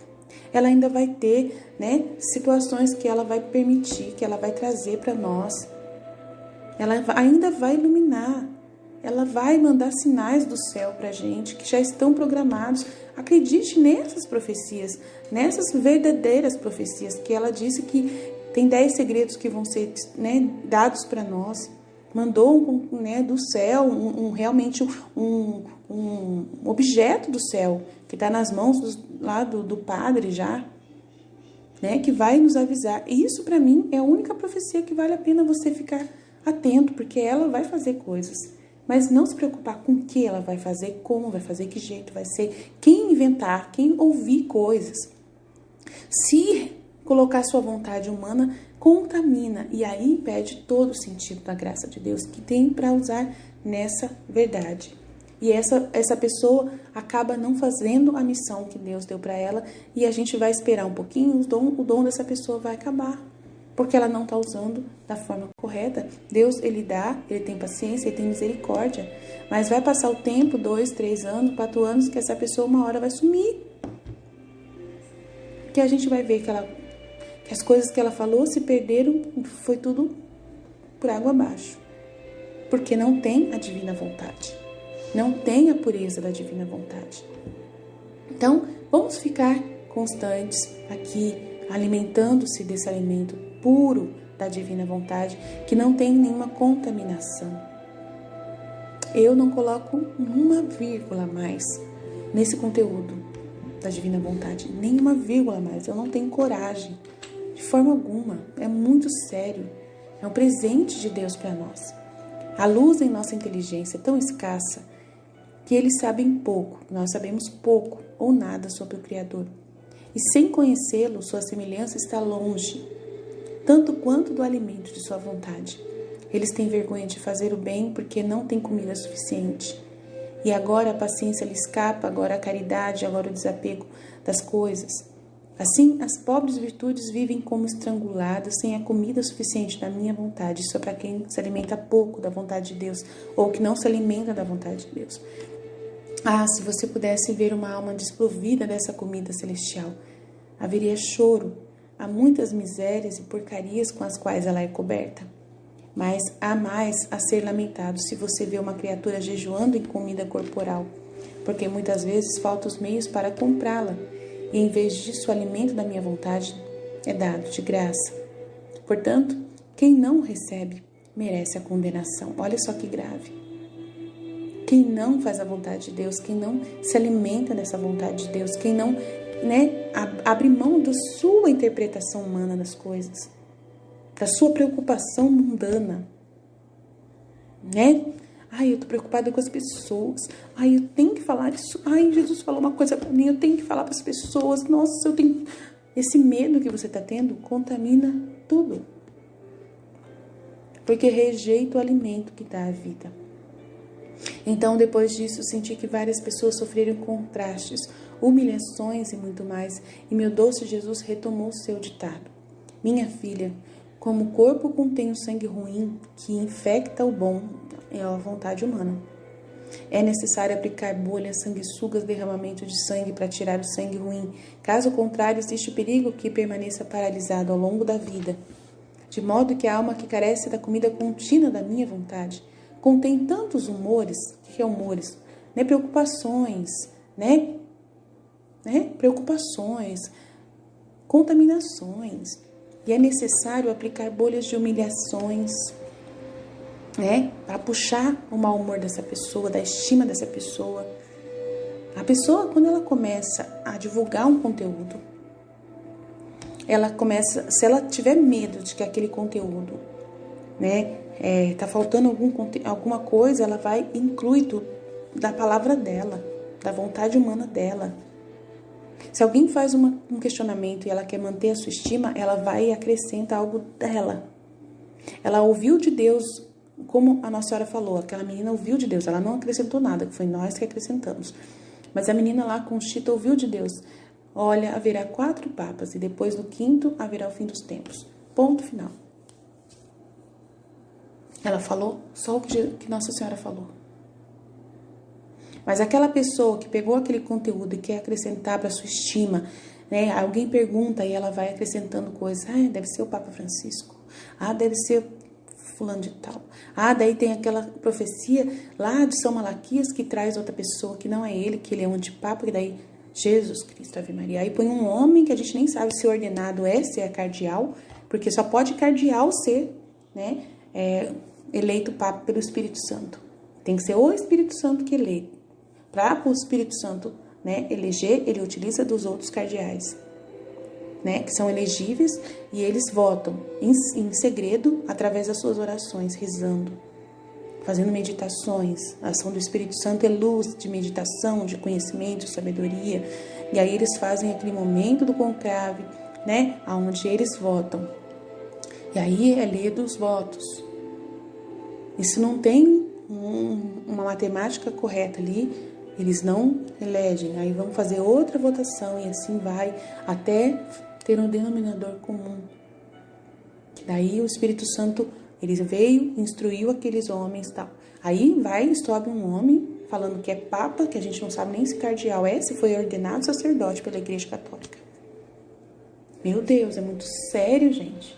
Ela ainda vai ter, situações que ela vai permitir, que ela vai trazer para nós. Ela ainda vai iluminar. Ela vai mandar sinais do céu para a gente, que já estão programados. Acredite nessas profecias, nessas verdadeiras profecias, que ela disse que tem 10 segredos que vão ser dados para nós. Mandou do céu realmente um objeto do céu, que está nas mãos do padre já, que vai nos avisar. E isso para mim é a única profecia que vale a pena você ficar atento, porque ela vai fazer coisas. Mas não se preocupar com o que ela vai fazer, como vai fazer, que jeito vai ser, quem inventar, quem ouvir coisas. Se colocar sua vontade humana, contamina e aí perde todo o sentido da graça de Deus que tem para usar nessa verdade. E essa pessoa acaba não fazendo a missão que Deus deu para ela e a gente vai esperar um pouquinho, o dom dessa pessoa vai acabar, porque ela não está usando da forma correta. Deus, Ele dá, Ele tem paciência, Ele tem misericórdia, mas vai passar o tempo, 2, 3 anos, 4 anos, que essa pessoa uma hora vai sumir. Que a gente vai ver que as coisas que ela falou se perderam, foi tudo por água abaixo. Porque não tem a divina vontade. Não tem a pureza da divina vontade. Então, vamos ficar constantes aqui, alimentando-se desse alimento puro da divina vontade, que não tem nenhuma contaminação. Eu não coloco uma vírgula a mais nesse conteúdo da divina vontade. Nenhuma vírgula a mais. Eu não tenho coragem. De forma alguma. É muito sério. É um presente de Deus para nós. A luz em nossa inteligência é tão escassa que eles sabem pouco, nós sabemos pouco ou nada sobre o Criador. E sem conhecê-lo, sua semelhança está longe, tanto quanto do alimento de sua vontade. Eles têm vergonha de fazer o bem porque não têm comida suficiente. E agora a paciência lhe escapa, agora a caridade, agora o desapego das coisas. Assim, as pobres virtudes vivem como estranguladas, sem a comida suficiente da minha vontade. Isso é para quem se alimenta pouco da vontade de Deus, ou que não se alimenta da vontade de Deus. Ah, se você pudesse ver uma alma desprovida dessa comida celestial, haveria choro. Há muitas misérias e porcarias com as quais ela é coberta. mas há mais a ser lamentado se você vê uma criatura jejuando em comida corporal, porque muitas vezes faltam os meios para comprá-la, e em vez disso o alimento da minha vontade é dado de graça. Portanto, quem não recebe merece a condenação. Olha só que grave. Quem não faz a vontade de Deus, quem não se alimenta dessa vontade de Deus, quem não abre mão da sua interpretação humana das coisas, da sua preocupação mundana, Ai, eu tô preocupada com as pessoas. Ai, eu tenho que falar isso. Ai, Jesus falou uma coisa pra mim, eu tenho que falar para as pessoas. Nossa, eu tenho... Esse medo que você tá tendo contamina tudo. Porque rejeita o alimento que dá a vida. Então, depois disso, senti que várias pessoas sofreram contrastes, humilhações e muito mais. E meu doce Jesus retomou seu ditado. Minha filha, como o corpo contém o sangue ruim que infecta o bom, é a vontade humana. É necessário aplicar bolhas, sanguessugas, derramamento de sangue para tirar o sangue ruim. Caso contrário, existe o perigo que permaneça paralisado ao longo da vida. De modo que a alma que carece da comida contínua da minha vontade contém tantos humores. O que é humores? Preocupações, Preocupações, contaminações. E é necessário aplicar bolhas de humilhações, para puxar o mau humor dessa pessoa, da estima dessa pessoa. A pessoa, quando ela começa a divulgar um conteúdo, ela começa, se ela tiver medo de que aquele conteúdo, tá faltando alguma coisa, ela vai incluir da palavra dela, da vontade humana dela. Se alguém faz um questionamento e ela quer manter a sua estima, ela vai e acrescenta algo dela. Ela ouviu de Deus, como a Nossa Senhora falou, aquela menina ouviu de Deus, ela não acrescentou nada, que foi nós que acrescentamos. Mas a menina lá, Conchita, ouviu de Deus. Olha, haverá 4 papas e depois do 5º haverá o fim dos tempos. Ponto final. Ela falou só o que Nossa Senhora falou. Mas aquela pessoa que pegou aquele conteúdo e quer acrescentar para sua estima, alguém pergunta e ela vai acrescentando coisas. Deve ser o Papa Francisco. Deve ser fulano de tal. Daí tem aquela profecia lá de São Malaquias que traz outra pessoa que não é ele, que ele é um antipapa, e daí Jesus Cristo, Ave Maria. Aí põe um homem que a gente nem sabe se ordenado se é cardeal, porque só pode cardeal ser, eleito papa pelo Espírito Santo. Tem que ser o Espírito Santo que elege. Para o Espírito Santo eleger, ele utiliza dos outros cardeais, que são elegíveis, e eles votam em segredo através das suas orações, rezando, fazendo meditações. A ação do Espírito Santo é luz de meditação, de conhecimento, de sabedoria. E aí eles fazem aquele momento do conclave, onde eles votam. E aí é lido os votos. E se não tem uma matemática correta ali, eles não elegem. Aí vão fazer outra votação e assim vai até ter um denominador comum. Que daí o Espírito Santo, ele veio, instruiu aqueles homens e tal. Aí vai e sobe um homem falando que é papa, que a gente não sabe nem se cardeal se foi ordenado sacerdote pela Igreja Católica. Meu Deus, é muito sério, gente.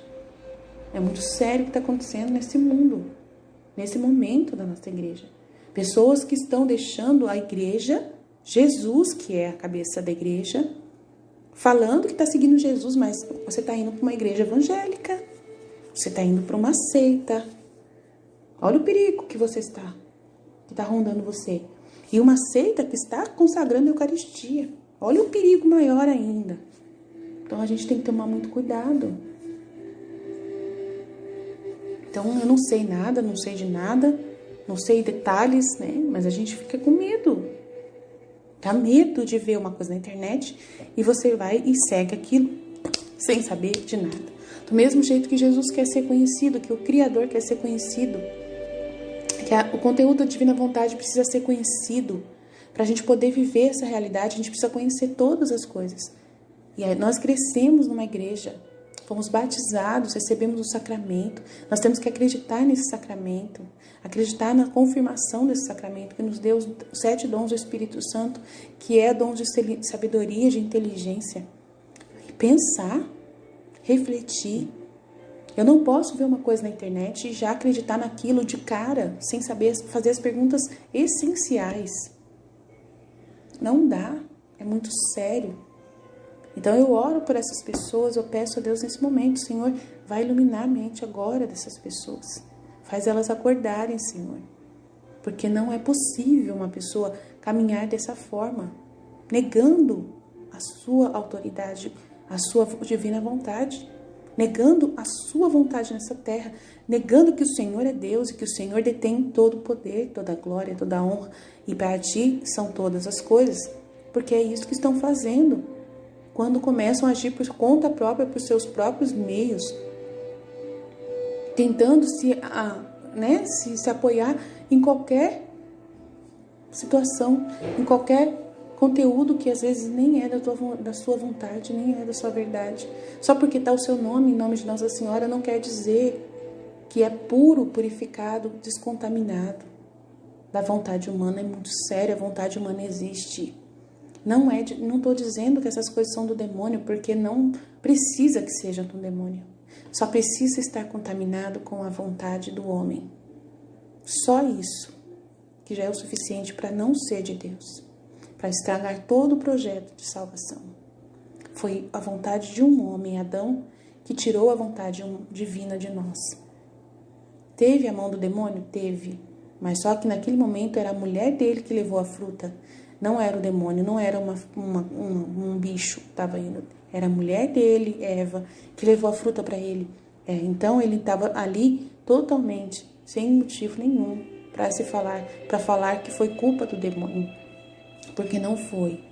É muito sério o que está acontecendo nesse mundo, nesse momento da nossa igreja. Pessoas que estão deixando a igreja, Jesus, que é a cabeça da igreja, falando que está seguindo Jesus, mas você está indo para uma igreja evangélica, você está indo para uma seita. Olha o perigo que você está, que está rondando você. E uma seita que está consagrando a Eucaristia. Olha o perigo maior ainda. Então a gente tem que tomar muito cuidado. Então eu não sei nada, não sei de nada, não sei detalhes, mas a gente fica com medo. Dá medo de ver uma coisa na internet e você vai e segue aquilo sem saber de nada. Do mesmo jeito que Jesus quer ser conhecido, que o Criador quer ser conhecido, que o conteúdo da Divina Vontade precisa ser conhecido. Para a gente poder viver essa realidade, a gente precisa conhecer todas as coisas. E aí nós crescemos numa igreja, fomos batizados, recebemos o sacramento. Nós temos que acreditar nesse sacramento, acreditar na confirmação desse sacramento, que nos deu os 7 dons do Espírito Santo, que é dom de sabedoria, de inteligência. E pensar, refletir, Eu não posso ver uma coisa na internet e já acreditar naquilo de cara, sem saber fazer as perguntas essenciais. Não dá, é muito sério. Então eu oro por essas pessoas, eu peço a Deus nesse momento, Senhor, vai iluminar a mente agora dessas pessoas. Faz elas acordarem, Senhor. Porque não é possível uma pessoa caminhar dessa forma, negando a sua autoridade, a sua divina vontade, negando a sua vontade nessa terra, negando que o Senhor é Deus e que o Senhor detém todo o poder, toda a glória, toda a honra, e para ti são todas as coisas, porque é isso que estão fazendo quando começam a agir por conta própria, por seus próprios meios, tentando se apoiar em qualquer situação, em qualquer conteúdo que às vezes nem é da sua vontade, nem é da sua verdade. Só porque está o seu nome, em nome de Nossa Senhora, não quer dizer que é puro, purificado, descontaminado da vontade humana. É muito sério, a vontade humana existe. Não estou dizendo que essas coisas são do demônio, porque não precisa que seja do demônio. Só precisa estar contaminado com a vontade do homem. Só isso, que já é o suficiente para não ser de Deus, para estragar todo o projeto de salvação. Foi a vontade de um homem, Adão, que tirou a vontade divina de nós. Teve a mão do demônio? Teve. Mas só que naquele momento era a mulher dele que levou a fruta. Não era o demônio, não era um bicho que estava indo. Era a mulher dele, Eva, que levou a fruta para ele. Então ele estava ali totalmente, sem motivo nenhum, para falar que foi culpa do demônio. Porque não foi.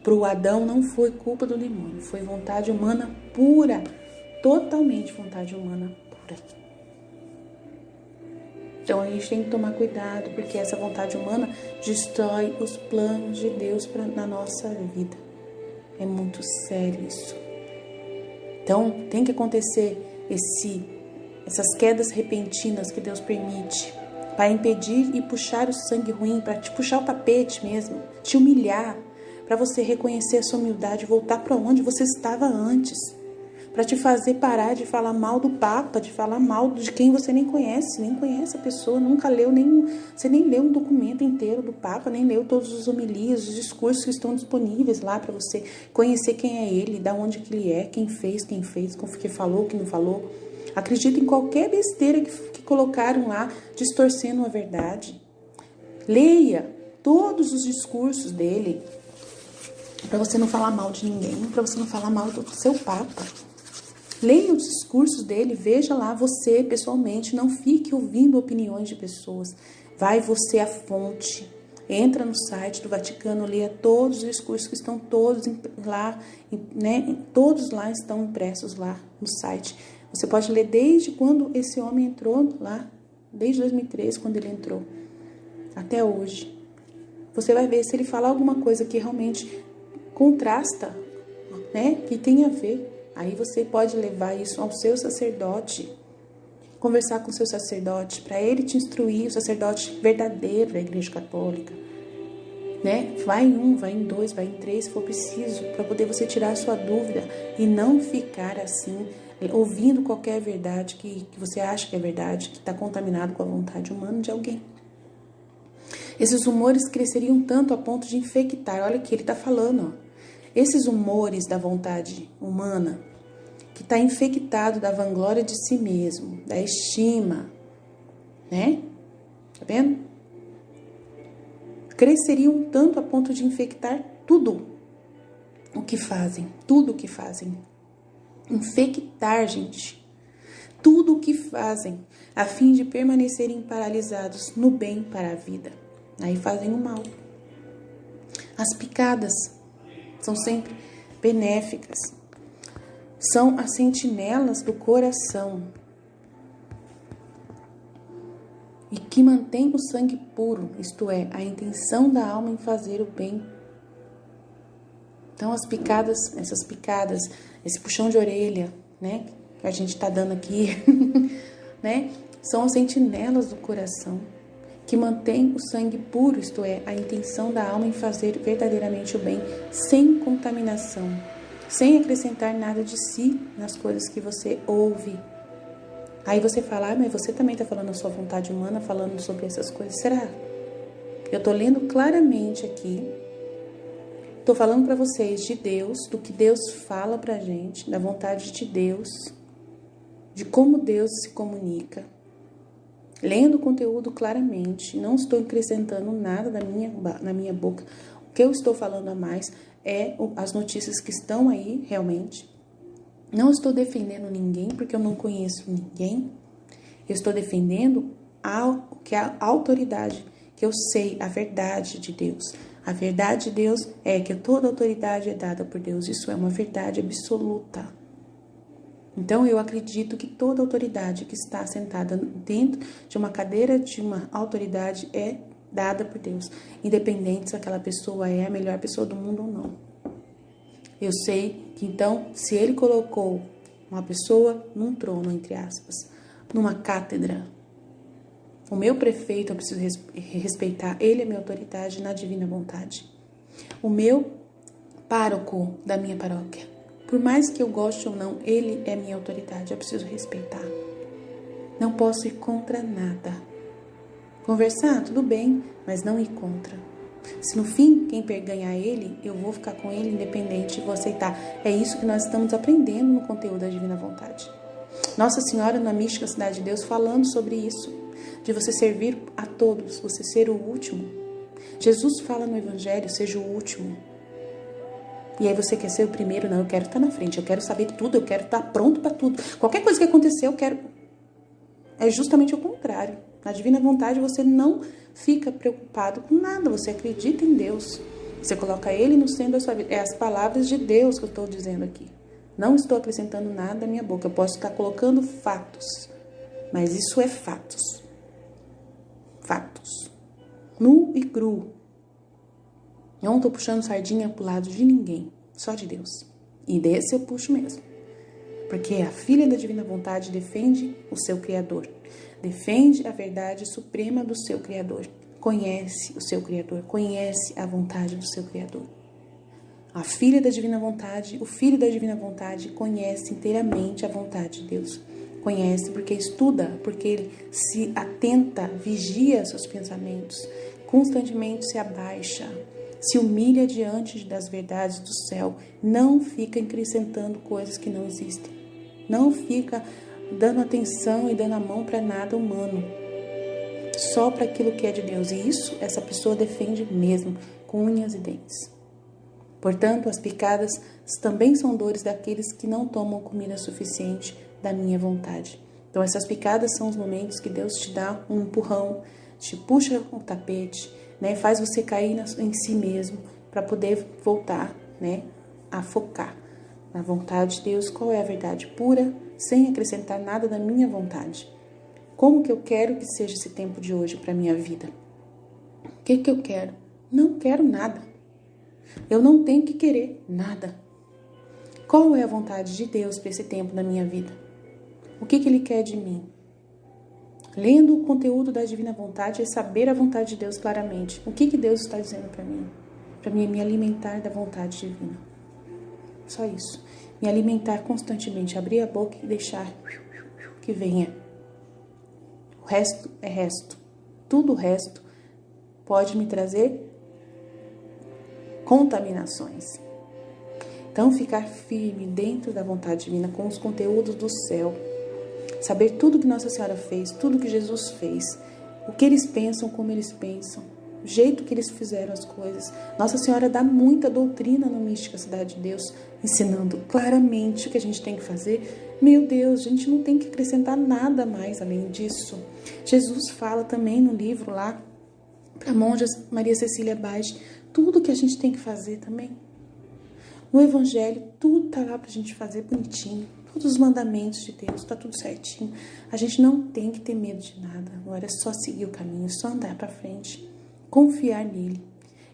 Para o Adão não foi culpa do demônio. Foi vontade humana pura. Totalmente vontade humana pura. Então a gente tem que tomar cuidado, porque essa vontade humana destrói os planos de Deus na nossa vida. É muito sério isso. Então tem que acontecer essas quedas repentinas que Deus permite, para impedir e puxar o sangue ruim, para te puxar o tapete mesmo, te humilhar, para você reconhecer a sua humildade, voltar para onde você estava antes, para te fazer parar de falar mal do Papa, de falar mal de quem você nem conhece a pessoa, nunca leu você nem leu um documento inteiro do Papa, nem leu todos os homilias, os discursos que estão disponíveis lá para você conhecer quem é ele, da onde que ele é, quem fez, que falou, que não falou. Acredita em qualquer besteira que colocaram lá, distorcendo a verdade. Leia todos os discursos dele, para você não falar mal de ninguém, para você não falar mal do seu Papa. Leia os discursos dele, veja lá você pessoalmente, não fique ouvindo opiniões de pessoas. Vai você à fonte, entra no site do Vaticano, leia todos os discursos que estão todos lá, né? Todos lá estão impressos lá no site. Você pode ler desde quando esse homem entrou lá, desde 2013, quando ele entrou, até hoje. Você vai ver se ele falar alguma coisa que realmente contrasta, né? Que tem a ver. Aí você pode levar isso ao seu sacerdote, conversar com o seu sacerdote, para ele te instruir, o sacerdote verdadeiro da Igreja Católica, né? Vai em 1, vai em 2, vai em 3, se for preciso, para poder você tirar a sua dúvida e não ficar assim, ouvindo qualquer verdade que você acha que é verdade, que está contaminado com a vontade humana de alguém. Esses rumores cresceriam tanto a ponto de infectar. Olha o que ele está falando, ó. Esses humores da vontade humana, que está infectado da vanglória de si mesmo, da estima, né? Tá vendo? Cresceriam tanto a ponto de infectar tudo o que fazem. Infectar, gente. Tudo o que fazem, a fim de permanecerem paralisados no bem para a vida. Aí fazem o mal. As picadas são sempre benéficas. São as sentinelas do coração e que mantém o sangue puro, isto é, a intenção da alma em fazer o bem. Então essas picadas, esse puxão de orelha, né, que a gente está dando aqui, né, são as sentinelas do coração que mantém o sangue puro, isto é, a intenção da alma em fazer verdadeiramente o bem, sem contaminação, sem acrescentar nada de si nas coisas que você ouve, Aí você fala, mas você também está falando a sua vontade humana, falando sobre essas coisas. Será? Eu estou lendo claramente aqui. Estou falando para vocês de Deus, do que Deus fala para a gente, da vontade de Deus, de como Deus se comunica. Lendo o conteúdo claramente, não estou acrescentando nada na minha boca. O que eu estou falando a mais é as notícias que estão aí realmente. Não estou defendendo ninguém, porque eu não conheço ninguém. Eu estou defendendo a autoridade, que eu sei a verdade de Deus. A verdade de Deus é que toda autoridade é dada por Deus. Isso é uma verdade absoluta. Então, eu acredito que toda autoridade que está sentada dentro de uma cadeira de uma autoridade é dada por Deus, independente se aquela pessoa é a melhor pessoa do mundo ou não. Eu sei que, então, se ele colocou uma pessoa num trono, entre aspas, numa cátedra, o meu prefeito, eu preciso respeitar, ele é minha autoridade na divina vontade. O meu pároco da minha paróquia, por mais que eu goste ou não, ele é minha autoridade, eu preciso respeitar. Não posso ir contra nada. Conversar, tudo bem, mas não ir contra. Se no fim, quem ganhar ele, eu vou ficar com ele independente e vou aceitar. É isso que nós estamos aprendendo no conteúdo da Divina Vontade. Nossa Senhora na Mística Cidade de Deus falando sobre isso, de você servir a todos, você ser o último. Jesus fala no Evangelho, seja o último. E aí você quer ser o primeiro? Não, eu quero estar na frente, eu quero saber tudo, eu quero estar pronto para tudo. Qualquer coisa que acontecer, eu quero... É justamente o contrário. Na Divina Vontade você não fica preocupado com nada, você acredita em Deus. Você coloca Ele no centro da sua vida. É as palavras de Deus que eu estou dizendo aqui. Não estou acrescentando nada à minha boca. Eu posso estar colocando fatos, mas isso é fatos. Fatos. Nu e cru. Não estou puxando sardinha pro lado de ninguém, só de Deus. E desse eu puxo mesmo. Porque a filha da Divina Vontade defende o seu Criador. Defende a verdade suprema do seu Criador. Conhece o seu Criador. Conhece a vontade do seu Criador. A filha da Divina Vontade, o filho da Divina Vontade conhece inteiramente a vontade de Deus. Conhece porque estuda, porque ele se atenta, vigia seus pensamentos. Constantemente se abaixa. Se humilha diante das verdades do céu. Não fica acrescentando coisas que não existem. Não fica dando atenção e dando a mão para nada humano. Só para aquilo que é de Deus. E isso, essa pessoa defende mesmo, com unhas e dentes. Portanto, as picadas também são dores daqueles que não tomam comida suficiente da minha vontade. Então, essas picadas são os momentos que Deus te dá um empurrão, te puxa o tapete, né, faz você cair em si mesmo para poder voltar, né, a focar na vontade de Deus. Qual é a verdade pura, sem acrescentar nada da minha vontade? Como que eu quero que seja esse tempo de hoje para minha vida? O que eu quero? Não quero nada. Eu não tenho que querer nada. Qual é a vontade de Deus para esse tempo da minha vida? O que Ele quer de mim? Lendo o conteúdo da Divina Vontade é saber a vontade de Deus claramente. O que Deus está dizendo para mim? Para mim me alimentar da vontade divina. Só isso. Me alimentar constantemente. Abrir a boca e deixar que venha. O resto é resto. Tudo o resto pode me trazer contaminações. Então, ficar firme dentro da vontade divina com os conteúdos do céu. Saber tudo que Nossa Senhora fez, tudo que Jesus fez. O que eles pensam, como eles pensam. O jeito que eles fizeram as coisas. Nossa Senhora dá muita doutrina no Mística Cidade de Deus, ensinando claramente o que a gente tem que fazer. Meu Deus, a gente não tem que acrescentar nada mais além disso. Jesus fala também no livro lá, para a monja Maria Cecília Bage, tudo que a gente tem que fazer também. No Evangelho, tudo está lá para a gente fazer bonitinho. Todos os mandamentos de Deus, está tudo certinho. A gente não tem que ter medo de nada. Agora é só seguir o caminho, é só andar para frente. Confiar nele.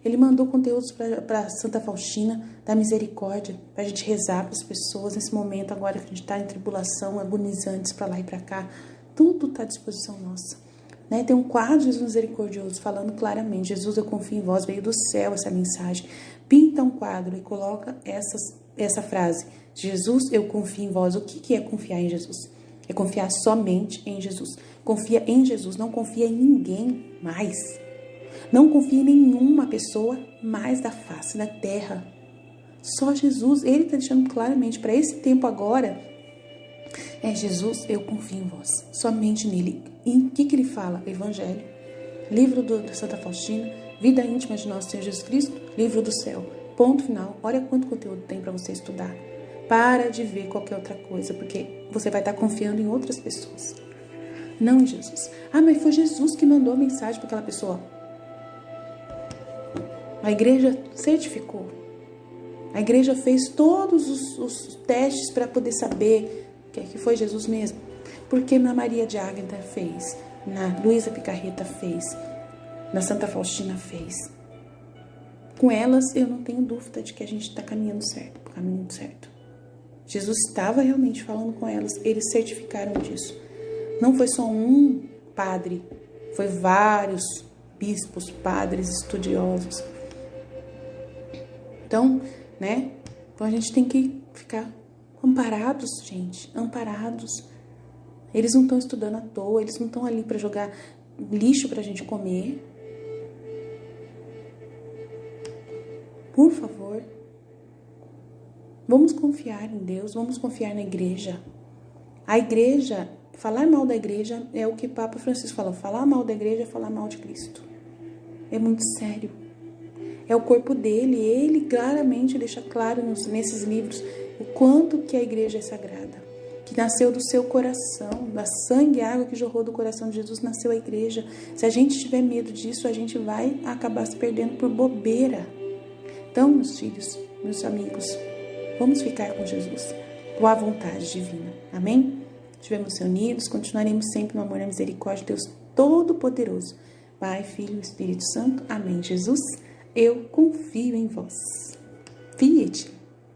Ele mandou conteúdos para Santa Faustina da Misericórdia, para a gente rezar para as pessoas nesse momento agora que a gente está em tribulação, agonizantes para lá e para cá. Tudo está à disposição nossa. Né? Tem um quadro de Jesus misericordioso falando claramente: Jesus, eu confio em vós, veio do céu essa mensagem. Pinta um quadro e coloca essa frase: Jesus, eu confio em vós. O que é confiar em Jesus? É confiar somente em Jesus. Confia em Jesus, não confia em ninguém mais. Não confia em nenhuma pessoa mais da face da terra. Só Jesus, ele está deixando claramente para esse tempo agora. Jesus, eu confio em vós, somente nele. E em que ele fala? Evangelho, livro da Santa Faustina, vida íntima de nosso Senhor Jesus Cristo, livro do céu. Ponto final. Olha quanto conteúdo tem para você estudar. Para de ver qualquer outra coisa, porque você vai estar confiando em outras pessoas. Não em Jesus. Mas foi Jesus que mandou a mensagem para aquela pessoa. A igreja certificou. A igreja fez todos os testes para poder saber que foi Jesus mesmo. Porque na Maria de Águeda fez, na Luísa Picarreta fez, na Santa Faustina fez. Com elas, eu não tenho dúvida de que a gente está caminhando certo, pro caminho certo. Jesus estava realmente falando com elas, eles certificaram disso. Não foi só um padre, foi vários bispos, padres, estudiosos. Então, Então a gente tem que ficar amparados, gente, amparados. Eles não estão estudando à toa, eles não estão ali para jogar lixo pra gente comer. Por favor, vamos confiar em Deus, vamos confiar na igreja. A igreja, falar mal da igreja é o que Papa Francisco falou, falar mal da igreja é falar mal de Cristo. É muito sério. É o corpo dele, ele claramente deixa claro nesses livros o quanto que a igreja é sagrada, que nasceu do seu coração, da sangue e água que jorrou do coração de Jesus, nasceu a igreja. Se a gente tiver medo disso, a gente vai acabar se perdendo por bobeira. Então, meus filhos, meus amigos, vamos ficar com Jesus, com a vontade divina. Amém? Estivemos unidos, continuaremos sempre no amor e na misericórdia de Deus Todo-Poderoso. Pai, Filho e Espírito Santo. Amém. Jesus, eu confio em vós. Fiat.